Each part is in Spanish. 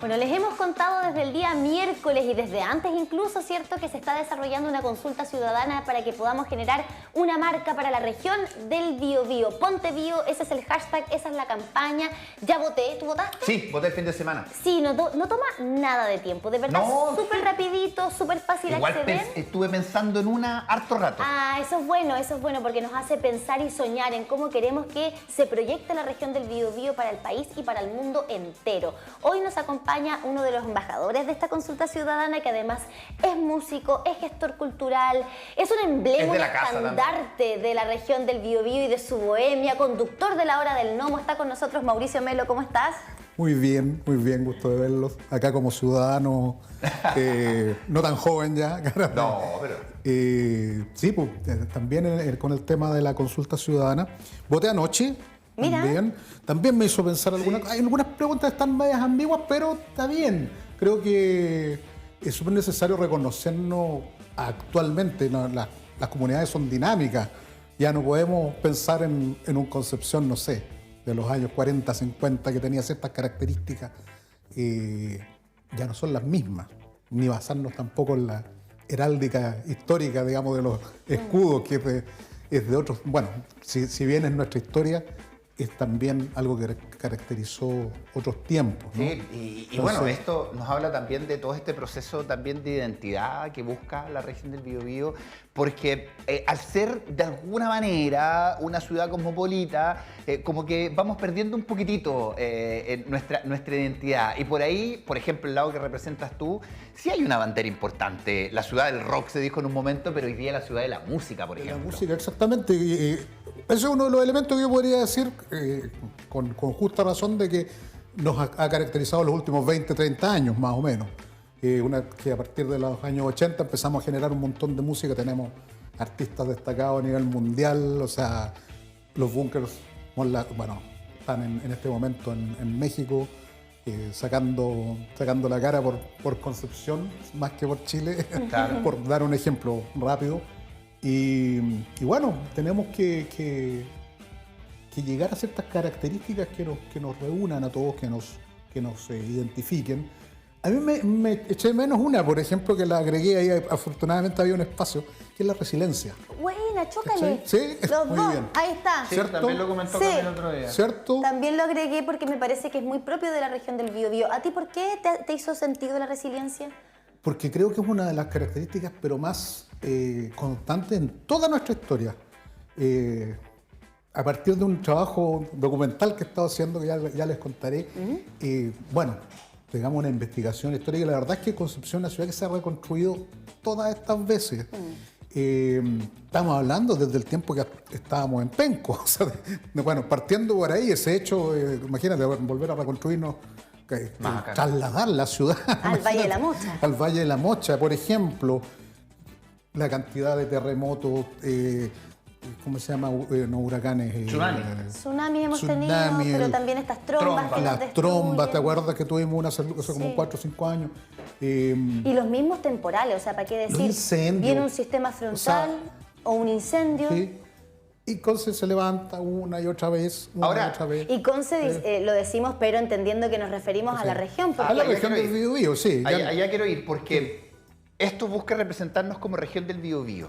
Bueno, les hemos contado desde el día miércoles y desde antes incluso, ¿cierto?, que se está desarrollando una consulta ciudadana para que podamos generar una marca para la región del Biobío. Ponte Bio, ese es el hashtag, esa es la campaña. Ya voté, ¿tú votaste? Sí, voté el fin de semana. Sí, no toma nada de tiempo, de verdad, No, súper rapidito, súper fácil Igual acceder. estuve pensando en una harto rato. Eso es bueno porque nos hace pensar y soñar en cómo queremos que se proyecte la región del Biobío para el país y para el mundo entero. Hoy nos acompaña uno de los embajadores de esta consulta ciudadana, que además es músico, es gestor cultural, es un emblema, un estandarte de la región del Biobío y de su bohemia, conductor de la Hora del Gnomo. Está con nosotros Mauricio Melo, ¿cómo estás? Muy bien, gusto de verlos. Acá como ciudadano, no tan joven ya. No, pero... sí, pues, también con el tema de la consulta ciudadana. Voté anoche. Mira. También me hizo pensar hay algunas preguntas que están medias ambiguas, pero está bien. Creo que es súper necesario reconocernos actualmente. Las comunidades son dinámicas. Ya no podemos pensar en una concepción, no sé, de los años 40, 50, que tenía ciertas características. Ya no son las mismas. Ni basarnos tampoco en la heráldica histórica, digamos, de los escudos, que es de otros. Bueno, si bien es nuestra historia, es también algo que caracterizó otros tiempos, ¿no? Sí, y bueno, esto nos habla también de todo este proceso también de identidad que busca la región del Biobío, porque al ser de alguna manera una ciudad cosmopolita, como que vamos perdiendo un poquitito nuestra identidad. Y por ahí, por ejemplo, el lado que representas tú, sí hay una bandera importante. La ciudad del rock se dijo en un momento, pero hoy día la ciudad de la música, por ejemplo. La música, exactamente. Ese es uno de los elementos que yo podría decir con justa razón de que nos ha caracterizado los últimos 20, 30 años, más o menos. Que a partir de los años 80 empezamos a generar un montón de música, tenemos artistas destacados a nivel mundial, o sea, los Bunkers, bueno, están en este momento en México, sacando la cara por Concepción, más que por Chile, claro. Por dar un ejemplo rápido. Y bueno, tenemos que llegar a ciertas características que nos reúnan a todos, que nos identifiquen. A mí me eché de menos una, por ejemplo, que la agregué ahí, afortunadamente había un espacio, que es la resiliencia. Buena, chócale. Sí, los muy dos, bien. ahí está. Sí, también lo comentó Camilo el otro día. ¿Cierto? También lo agregué porque me parece que es muy propio de la región del Biobío. ¿A ti por qué te hizo sentido la resiliencia? Porque creo que es una de las características, pero más constante en toda nuestra historia. A partir de un trabajo documental que he estado haciendo, que ya les contaré, bueno, digamos una investigación histórica, y la verdad es que Concepción es una ciudad que se ha reconstruido todas estas veces. Estamos hablando desde el tiempo que estábamos en Penco, o sea, bueno, partiendo por ahí, ese hecho, imagínate, volver a reconstruirnos, trasladar la ciudad al Valle de la Mocha. Al Valle de la Mocha, por ejemplo, la cantidad de terremotos, ¿cómo se llama? No, huracanes. Tsunamis hemos tenido, pero también estas trombas que nos las trombas, ¿te acuerdas que tuvimos una hace como 4 o 5 años? Y los mismos temporales, o sea, ¿para qué decir? Los incendios. Viene un sistema frontal o un incendio. Sí. Y Conce se levanta una y otra vez, Y Conce lo decimos, pero entendiendo que nos referimos a la región. A la región del Biobío, sí. Allá quiero ir, porque esto busca representarnos como región del Biobío.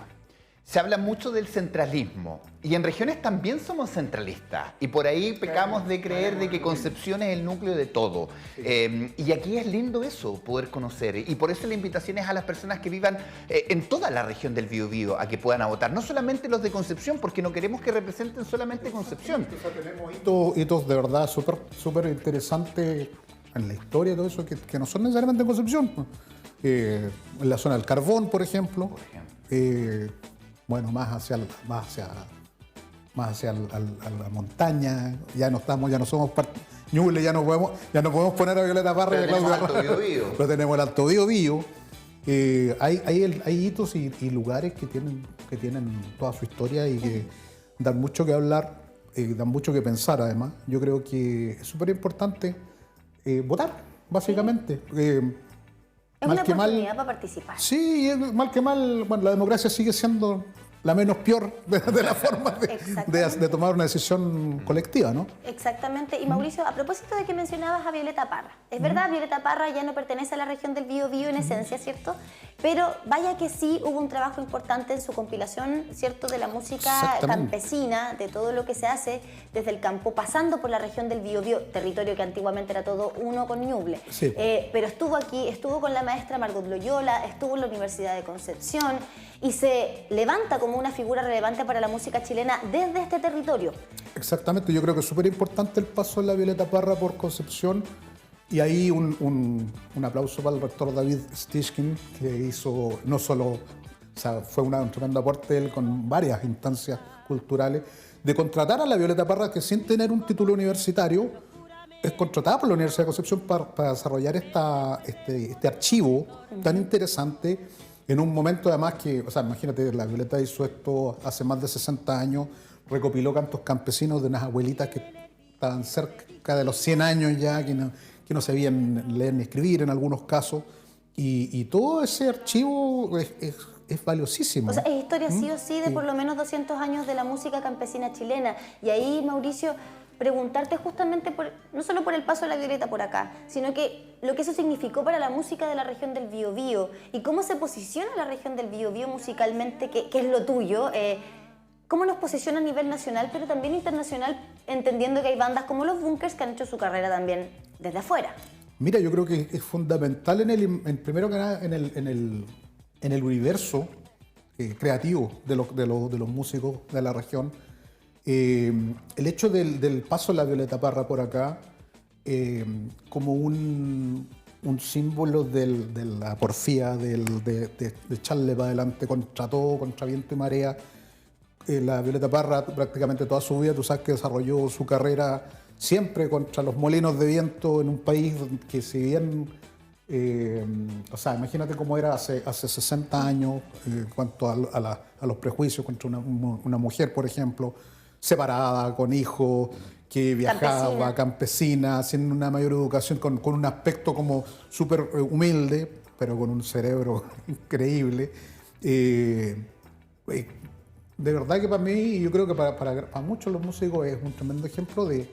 Se habla mucho del centralismo y en regiones también somos centralistas y por ahí pecamos de creer de que Concepción es el núcleo de todo. Y aquí es lindo eso, poder conocer, y por eso la invitación es a las personas que vivan en toda la región del Biobío a que puedan votar, no solamente los de Concepción, porque no queremos que representen solamente Concepción. Tenemos hitos de verdad súper interesantes en la historia y todo eso que no son necesariamente en Concepción. En la zona del carbón, por ejemplo. Bueno, más hacia la montaña, ya no somos Ñuble, ya no podemos poner a Violeta Parra y a Claudio Barra. Pero tenemos el Alto Biobío. Hay hitos y lugares que tienen toda su historia y que dan mucho que hablar, dan mucho que pensar además. Yo creo que es súper importante votar, básicamente. Es una oportunidad para participar. Sí, mal que mal, bueno, la democracia sigue siendo la menos peor de las formas de tomar una decisión colectiva, ¿no? Exactamente. Y Mauricio, a propósito de que mencionabas a Violeta Parra, es verdad, Violeta Parra ya no pertenece a la región del Biobío en esencia, ¿cierto? Pero vaya que sí hubo un trabajo importante en su compilación, ¿cierto? De la música campesina, de todo lo que se hace desde el campo, pasando por la región del Biobío, territorio que antiguamente era todo uno con Ñuble. Sí. Pero estuvo aquí, estuvo con la maestra Margot Loyola, estuvo en la Universidad de Concepción y se levanta como una figura relevante para la música chilena desde este territorio. Exactamente, yo creo que es súper importante el paso de la Violeta Parra por Concepción, y ahí un aplauso para el rector David Stichkin, que hizo no solo, o sea, fue un tremendo aporte él con varias instancias culturales, de contratar a la Violeta Parra, que sin tener un título universitario, es contratada por la Universidad de Concepción para desarrollar este archivo tan interesante en un momento además que, o sea, imagínate, la Violeta hizo esto hace más de 60 años, recopiló cantos campesinos de unas abuelitas que estaban cerca de los 100 años ya, que no sabían leer ni escribir en algunos casos, y todo ese archivo es valiosísimo. O sea, es historia sí o sí de por lo menos 200 años de la música campesina chilena. Y ahí, Mauricio, preguntarte justamente no solo por el paso de la Violeta por acá, sino que lo que eso significó para la música de la región del Biobío y cómo se posiciona la región del Biobío musicalmente, que es lo tuyo, cómo nos posiciona a nivel nacional, pero también internacional, entendiendo que hay bandas como Los Bunkers que han hecho su carrera también desde afuera. Mira, yo creo que es fundamental primero que nada en el universo creativo de los músicos de la región. El hecho del paso de la Violeta Parra por acá como un símbolo de la porfía, de echarle para adelante contra todo, contra viento y marea. La Violeta Parra prácticamente toda su vida, tú sabes que desarrolló su carrera siempre contra los molinos de viento en un país que si bien, o sea, imagínate cómo era hace 60 años en cuanto a los prejuicios contra una mujer, por ejemplo, separada, con hijos, que viajaba, campesina, sin una mayor educación, con un aspecto como súper humilde, pero con un cerebro increíble. De verdad que para mí, y yo creo que para muchos los músicos es un tremendo ejemplo de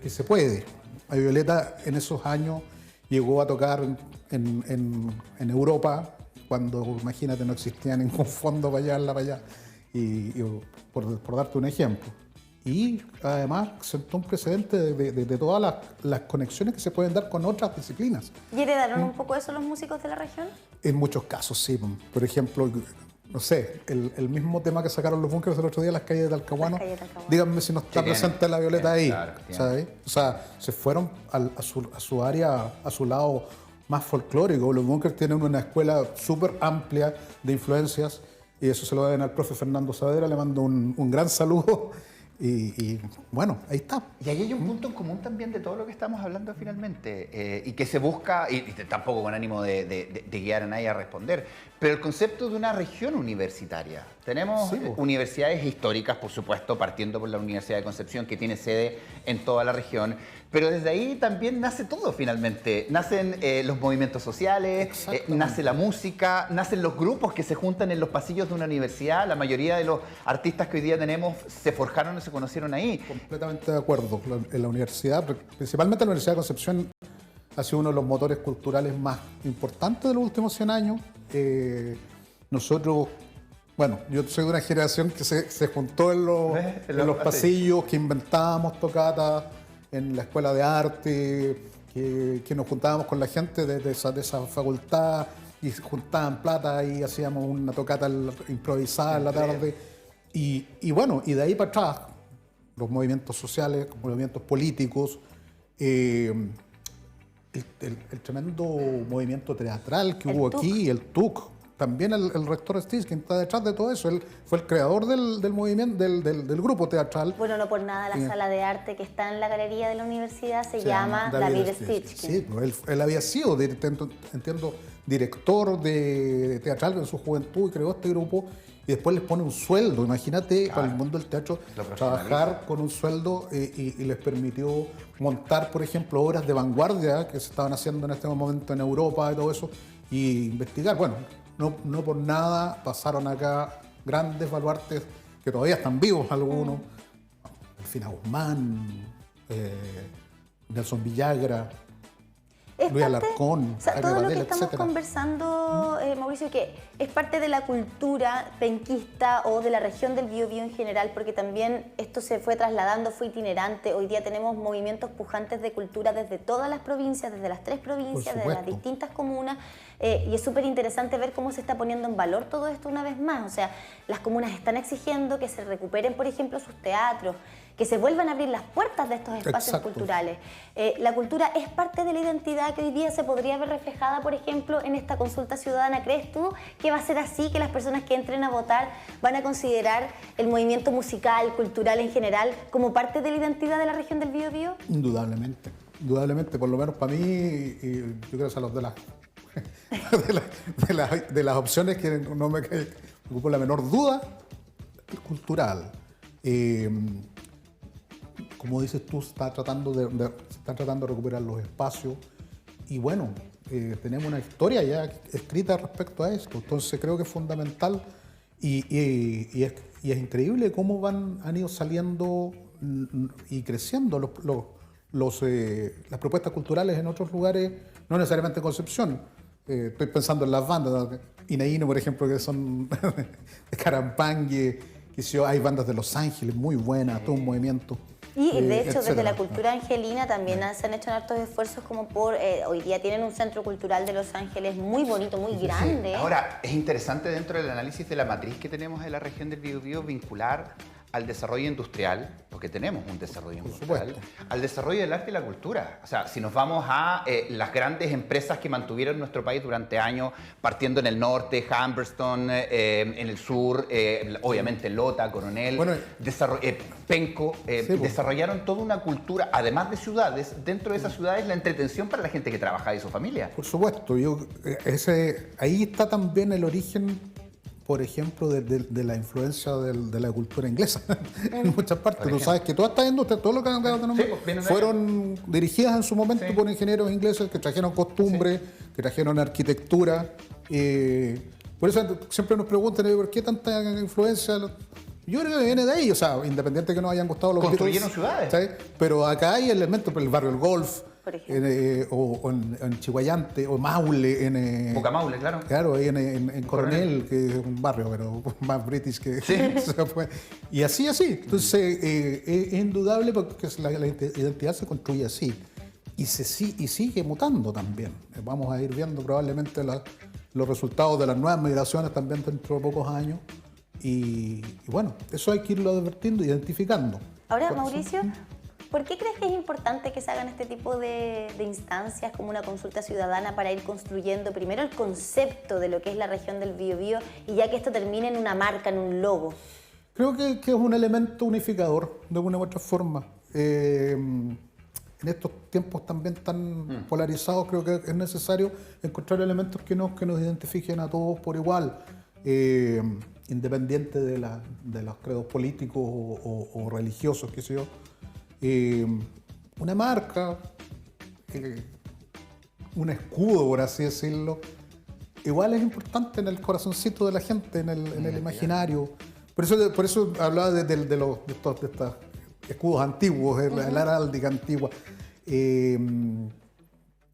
que se puede. La Violeta en esos años llegó a tocar en Europa, cuando, imagínate, no existía ningún fondo para allá, y por darte un ejemplo. Y además sentó un precedente de todas las conexiones que se pueden dar con otras disciplinas. ¿Y heredaron un poco eso los músicos de la región? En muchos casos, sí. Por ejemplo, no sé, el mismo tema que sacaron Los Bunkers el otro día, Las calles de Talcahuano, díganme si no está presente la Violeta ahí, claro, ¿sabes? O sea, se fueron a su área, a su lado más folclórico. Los Bunkers tienen una escuela súper amplia de influencias, y eso se lo deben al profe Fernando Saavedra, le mando un gran saludo. Y bueno, ahí está. Y ahí hay un punto en común también de todo lo que estamos hablando finalmente, y que se busca, y tampoco con ánimo de guiar a nadie a responder, pero el concepto de una región universitaria. Tenemos universidades históricas, por supuesto, partiendo por la Universidad de Concepción, que tiene sede en toda la región, pero desde ahí también nace todo finalmente. Nacen los movimientos sociales, nace la música, nacen los grupos que se juntan en los pasillos de una universidad. La mayoría de los artistas que hoy día tenemos se forjaron y se conocieron ahí. Completamente de acuerdo. En la universidad, principalmente la Universidad de Concepción, ha sido uno de los motores culturales más importantes de los últimos 100 años. Nosotros, bueno, yo soy de una generación que se juntó en los pasillos, que inventábamos tocatas en la escuela de arte, que nos juntábamos con la gente de esa facultad y juntaban plata y hacíamos una tocata improvisada en la tarde. Y bueno, y de ahí para atrás, los movimientos sociales, los movimientos políticos, el tremendo movimiento teatral que hubo aquí, el TUC. También el rector Stichkin, quien está detrás de todo eso, él fue el creador del movimiento, del grupo teatral. Bueno, no por nada la sala de arte que está en la galería de la universidad se llama David Stichkin. Sí, él había sido, entiendo, director de teatral en su juventud y creó este grupo, y después les pone un sueldo. Imagínate, para el mundo del teatro, trabajar con un sueldo y les permitió montar, por ejemplo, obras de vanguardia que se estaban haciendo en este momento en Europa y todo eso, y investigar. Bueno, no por nada pasaron acá grandes baluartes que todavía están vivos algunos, Delfina Guzmán, Nelson Villagra, Es Luis parte, Alarcón, o sea, Jaime todo lo que Badel, estamos etcétera. conversando, Mauricio, que es parte de la cultura penquista o de la región del Biobío en general, porque también esto se fue trasladando, fue itinerante. Hoy día tenemos movimientos pujantes de cultura desde todas las provincias, desde las 3 provincias, desde las supuesto. distintas comunas, y es súper interesante ver cómo se está poniendo en valor todo esto una vez más. O sea, las comunas están exigiendo que se recuperen, por ejemplo, sus teatros, que se vuelvan a abrir las puertas de estos espacios Exacto. culturales. La cultura es parte de la identidad que hoy día se podría ver reflejada, por ejemplo, en esta consulta ciudadana. ¿Crees tú que va a ser así, que las personas que entren a votar van a considerar el movimiento musical, cultural en general, como parte de la identidad de la región del Biobío? Indudablemente, indudablemente, por lo menos para mí, y yo creo que son de las, de las opciones que no me ocupo la menor duda, cultural. Como dices tú, se están tratando de recuperar los espacios y bueno, tenemos una historia ya escrita respecto a esto, entonces creo que es fundamental y es increíble cómo han ido saliendo y creciendo las propuestas culturales en otros lugares, no necesariamente en Concepción. Estoy pensando en las bandas, Inaíno, por ejemplo, que son de Carampangue, hay bandas de Los Ángeles muy buenas, todo un movimiento. Y de hecho, desde etcétera. la cultura angelina también se han hecho hartos esfuerzos como por, hoy día tienen un centro cultural de Los Ángeles muy bonito, muy grande. Ahora, es interesante dentro del análisis de la matriz que tenemos en la región del Biobío vincular al desarrollo industrial, porque tenemos un desarrollo industrial, al desarrollo del arte y la cultura. O sea, si nos vamos a las grandes empresas que mantuvieron nuestro país durante años, partiendo en el norte, Humberston, en el sur, obviamente Lota, Coronel, Bueno, Penco, sí, desarrollaron toda una cultura, además de ciudades, dentro de esas ciudades la entretención para la gente que trabaja y su familia. Por supuesto, ahí está también el origen, por ejemplo, de la influencia de la cultura inglesa en muchas partes. Tú sabes que todas estas industrias, todo lo que han dado de nombre, fueron dirigidas en su momento por ingenieros ingleses que trajeron costumbres, que trajeron arquitectura. Por eso siempre nos preguntan, ¿por qué tanta influencia? Yo creo que viene de ahí, o sea, independiente de que nos hayan gustado los Construyeron Beatles, ciudades. ¿sabes? Pero acá hay elementos, por el barrio El Golf, Por ejemplo. o en Chihuayante, o Maule, Boca Maule, claro. claro, ahí en Coronel, que es un barrio, pero más british que se fue. Y así. Entonces, es indudable porque la identidad se construye así. Y sigue mutando también. Vamos a ir viendo probablemente los resultados de las nuevas migraciones también dentro de pocos años. Y bueno, eso hay que irlo advirtiendo, identificando. Ahora, Mauricio, ¿por qué crees que es importante que se hagan este tipo de instancias como una consulta ciudadana para ir construyendo primero el concepto de lo que es la región del Biobío y ya que esto termine en una marca, en un logo? Creo que es un elemento unificador de una u otra forma. En estos tiempos también tan polarizados, creo que es necesario encontrar elementos que nos identifiquen a todos por igual. Independiente de los credos políticos o religiosos, qué sé yo. Una marca, un escudo, por así decirlo, igual es importante en el corazoncito de la gente, en el imaginario. Por eso hablaba de estos escudos antiguos, la heráldica antigua.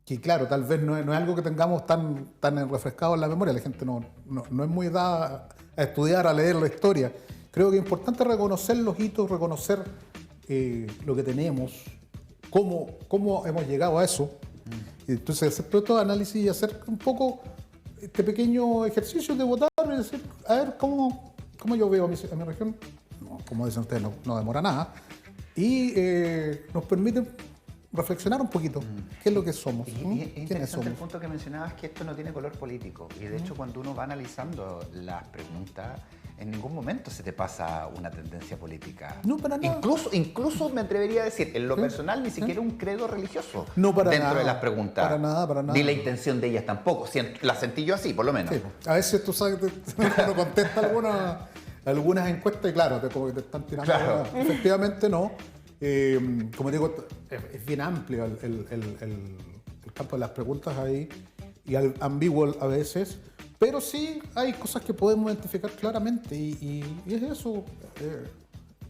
Que claro, tal vez no es algo que tengamos tan refrescado en la memoria. La gente no es muy dada a estudiar, a leer la historia. Creo que es importante reconocer los hitos, reconocer lo que tenemos, cómo hemos llegado a eso. Y entonces hacer todo este análisis y hacer un poco este pequeño ejercicio de votar y decir, a ver, ¿cómo yo veo a mi región? No, como dicen ustedes, no demora nada. Y nos permite reflexionar un poquito. ¿Qué es lo que somos? Es ¿Quiénes interesante somos? el punto que mencionabas, que esto no tiene color político. Y de hecho, cuando uno va analizando las preguntas, en ningún momento se te pasa una tendencia política. No, para nada. Incluso me atrevería a decir, en lo personal, ni siquiera un credo religioso No, para dentro nada. de las preguntas. Para nada. Ni la intención de ellas tampoco. La sentí yo así, por lo menos. Sí, a veces tú sabes, uno contesta algunas encuestas y claro, como que te están tirando. Claro. Efectivamente no. Como digo, es bien amplio el campo de las preguntas ahí y ambiguo a veces, Pero sí hay cosas que podemos identificar claramente y es eso.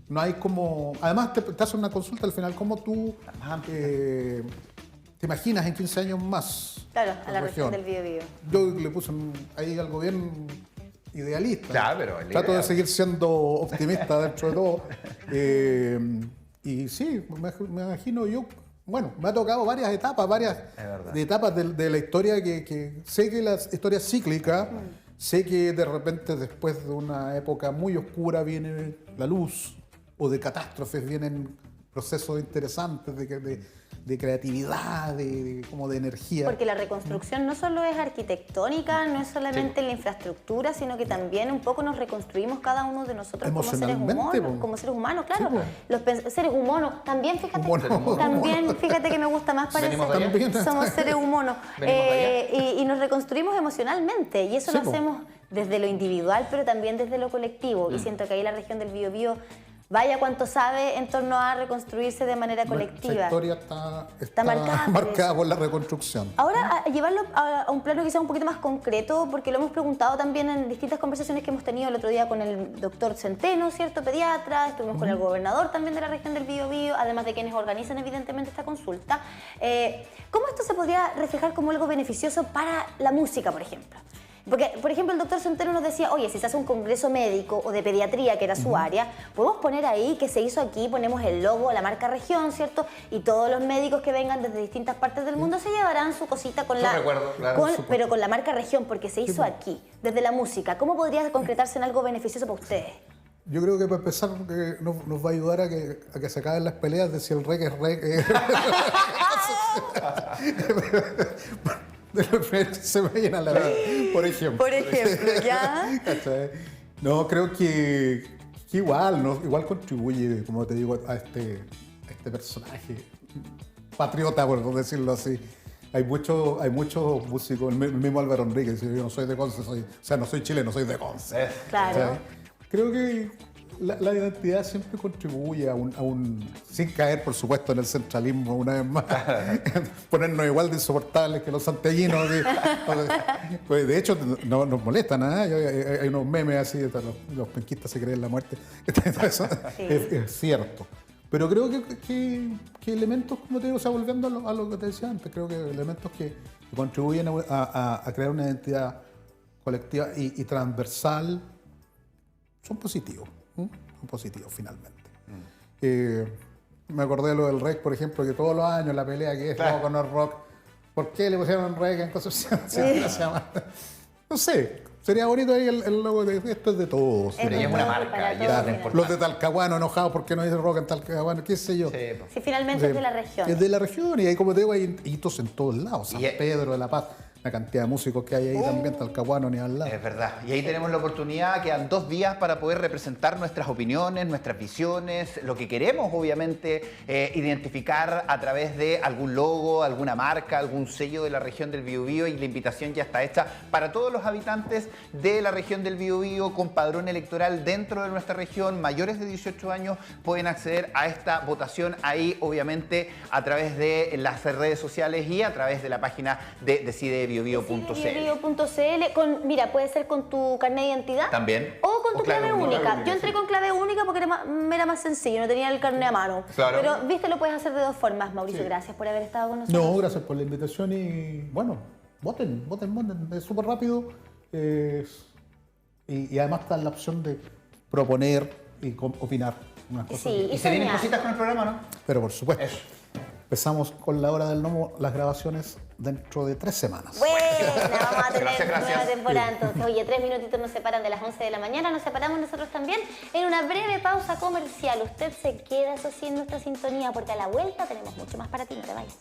No hay como... Además te hacen una consulta al final, ¿cómo tú te imaginas en 15 años más? Claro, a la región del Biobío. Yo le puse ahí algo bien idealista. Claro, pero trato de seguir siendo optimista dentro de todo. Y sí, me imagino yo... Bueno, me ha tocado varias etapas, de la historia que sé que la historia es cíclica, sé que de repente después de una época muy oscura viene la luz, o de catástrofes vienen procesos interesantes de creatividad, como de energía. Porque la reconstrucción no solo es arquitectónica, no es solamente en la infraestructura, sino que también un poco nos reconstruimos cada uno de nosotros como seres humanos, claro. Los seres humanos, también fíjate que me gusta más parecer, somos seres humanos. Y nos reconstruimos emocionalmente, y eso lo hacemos desde lo individual, pero también desde lo colectivo. Y siento que ahí la región del Biobío, vaya cuánto sabe en torno a reconstruirse de manera colectiva. La historia está marcada por la reconstrucción. Ahora, a llevarlo a un plano quizás un poquito más concreto, porque lo hemos preguntado también en distintas conversaciones que hemos tenido el otro día con el doctor Centeno, ¿cierto? Pediatra, estuvimos con el gobernador también de la región del Biobío, además de quienes organizan evidentemente esta consulta. ¿Cómo esto se podría reflejar como algo beneficioso para la música, por ejemplo? Porque, por ejemplo, el doctor Centeno nos decía, oye, si se hace un congreso médico o de pediatría, que era su área, podemos poner ahí que se hizo aquí, ponemos el logo, la marca región, ¿cierto? Y todos los médicos que vengan desde distintas partes del mundo se llevarán su cosita con pero con la marca región, porque se hizo aquí, desde la música. ¿Cómo podría concretarse en algo beneficioso para ustedes? Yo creo que para empezar nos va a ayudar a que se acaben las peleas de si el reggae es reggae. Se me llena la vida, por ejemplo. Por ejemplo, ¿ya? No, creo que igual, ¿no? Igual contribuye, como te digo, a este personaje patriota, por decirlo así. Hay muchos músicos, el mismo Álvaro Enríquez, yo no soy de Conce, no soy chileno, soy de Conce. Claro. Creo que la identidad siempre contribuye a sin caer, por supuesto, en el centralismo, una vez más, ponernos igual de insoportables que los santellinos. Pues de hecho, no nos molestan, hay unos memes así, los penquistas se creen la muerte. Eso es cierto. Pero creo que elementos, como te digo, o sea, volviendo a lo que te decía antes, creo que elementos que contribuyen a crear una identidad colectiva y transversal son positivos. Son positivos finalmente. Me acordé de lo del REC, por ejemplo, que todos los años la pelea que es rock o no es rock. ¿Por qué le pusieron REC en Concepción? No sé, sería bonito ahí el logo de esto es de todos. Pero es una marca, y eso es importante. Los de Talcahuano enojados porque no dice rock en Talcahuano, qué sé yo. Sí, finalmente es de la región. Es de la región y ahí, como te digo, hay hitos en todos lados. San Pedro de la Paz. La cantidad de músicos que hay ahí también, Talcahuano ni al lado. Es verdad. Y ahí tenemos la oportunidad, quedan 2 días para poder representar nuestras opiniones, nuestras visiones, lo que queremos, obviamente, identificar a través de algún logo, alguna marca, algún sello de la región del Biobío, y la invitación ya está hecha para todos los habitantes de la región del Biobío con padrón electoral dentro de nuestra región, mayores de 18 años, pueden acceder a esta votación ahí, obviamente, a través de las redes sociales y a través de la página de Decide Biobío.cl. Mira, puede ser con tu carnet de identidad. También. O con tu clave única. Yo entré con clave única porque me era más sencillo, no tenía el carnet a mano. Claro. Pero, viste, lo puedes hacer de 2 formas, Mauricio. Gracias por haber estado con nosotros. No, gracias por la invitación y, bueno, voten. Es súper rápido. Y además está la opción de proponer y opinar unas cosas. Sí, y se vienen cositas con el programa, ¿no? Pero por supuesto. Eso. Empezamos con la Hora del Gnomo, las grabaciones dentro de 3 semanas. Bueno, vamos a tener gracias. nueva temporada entonces. Oye, 3 minutitos nos separan de las 11 de la mañana, nos separamos nosotros también en una breve pausa comercial. Usted se queda así en nuestra sintonía porque a la vuelta tenemos mucho más para ti, no te vayas.